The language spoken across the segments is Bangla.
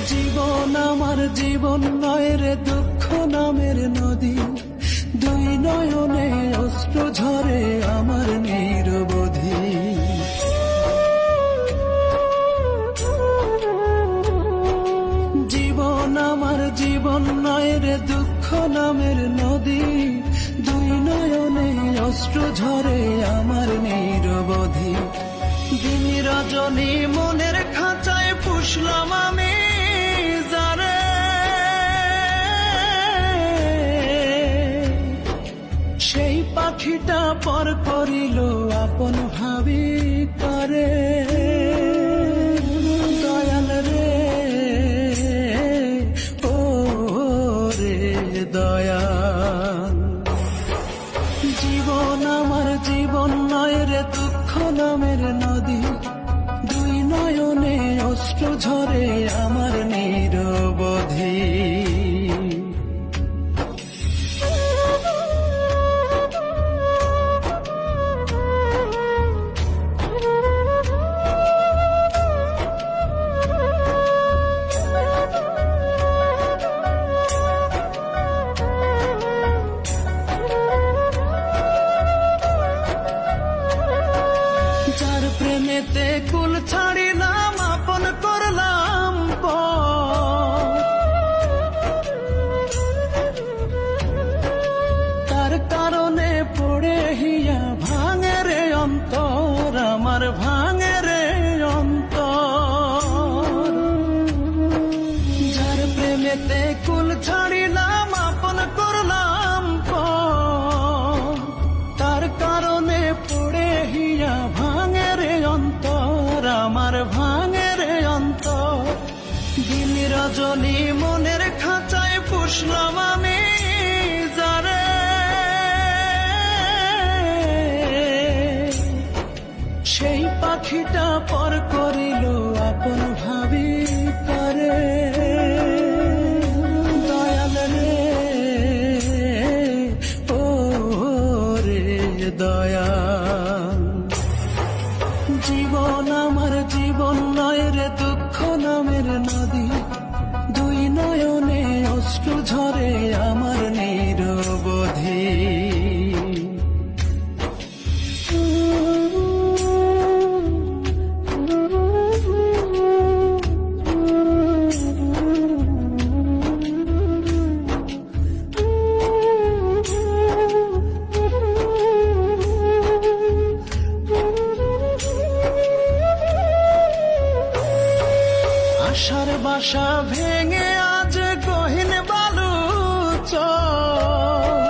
জীবন আমার জীবন নয় রে দুঃখ নামের নদী, দুই নয়নে অশ্রু ঝরে আমার নিরবধি। জীবন আমার জীবন নয় রে দুঃখ নামের নদী, দুই নয়নে অশ্রু ঝরে আমার নিরবধি। দিন রজনী মনের খাঁচায় পুষলাম আমি যারে, সেই পাখিটা পর করিল আপন ভাবি করে। দয়াল রে ও রে দয়াল, জীবন আমার জীবন নয় রে দুঃখ নামের নদী, দুই নয়নে অশ্রু ঝরে আমার নিরবধি। যার প্রেমেতে কুল ছাড়িলাম আপন করলাম পর, তার কারণে পড়ে হিয়া ভাঙে রে অন্তর আমার, ভাঙে রে অন্তর। যার প্রেমেতে কুল ছাড়িলাম আপন করলাম পর, তার কারণে পড়ে হিয়া ভাঙে রে অন্তর আমার, ভাঙে রে অন্তর। দিন রজনী মনের খাঁচায় পুষলাম আমি যারে, সেই পাখিটা পর করিল আপন ভাবি করে। দয়াল রে ও রে দয়াল, জীবন আমার জীবন নয় রে দুঃখ নামের নদী, দুই নয়নে অশ্রু ঝরে আমার নিরবধি। আশার বাসা ভেঙে আজ গহীন বালু চর,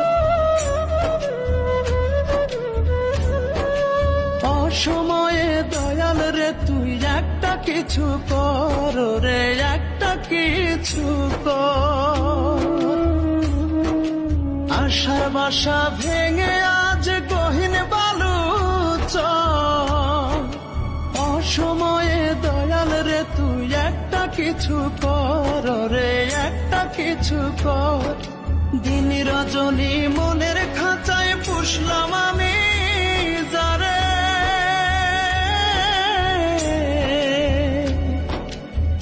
অসময়ে দয়াল রে তুই একটা কিছু কর রে, একটা কিছু কর। আশার বাসা ভেঙে আজ গহীন বালু চর, অসময়ে দয়াল রে তুই একটা কিছু কর রে, একটা কিছু কর। দিন রজনী মনের খাঁচায় পুষলাম আমি যারে,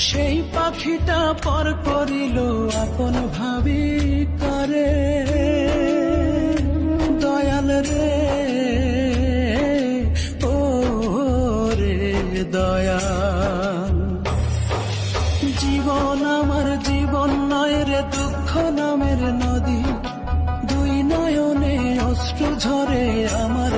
সেই পাখিটা পর করিল আপন ভাবি করে। দয়াল রে ও রে দয়াল, জীবন আমার জীবন নয় রে দুঃখ নামের নদী, দুই নয়নে অশ্রু ঝরে আমার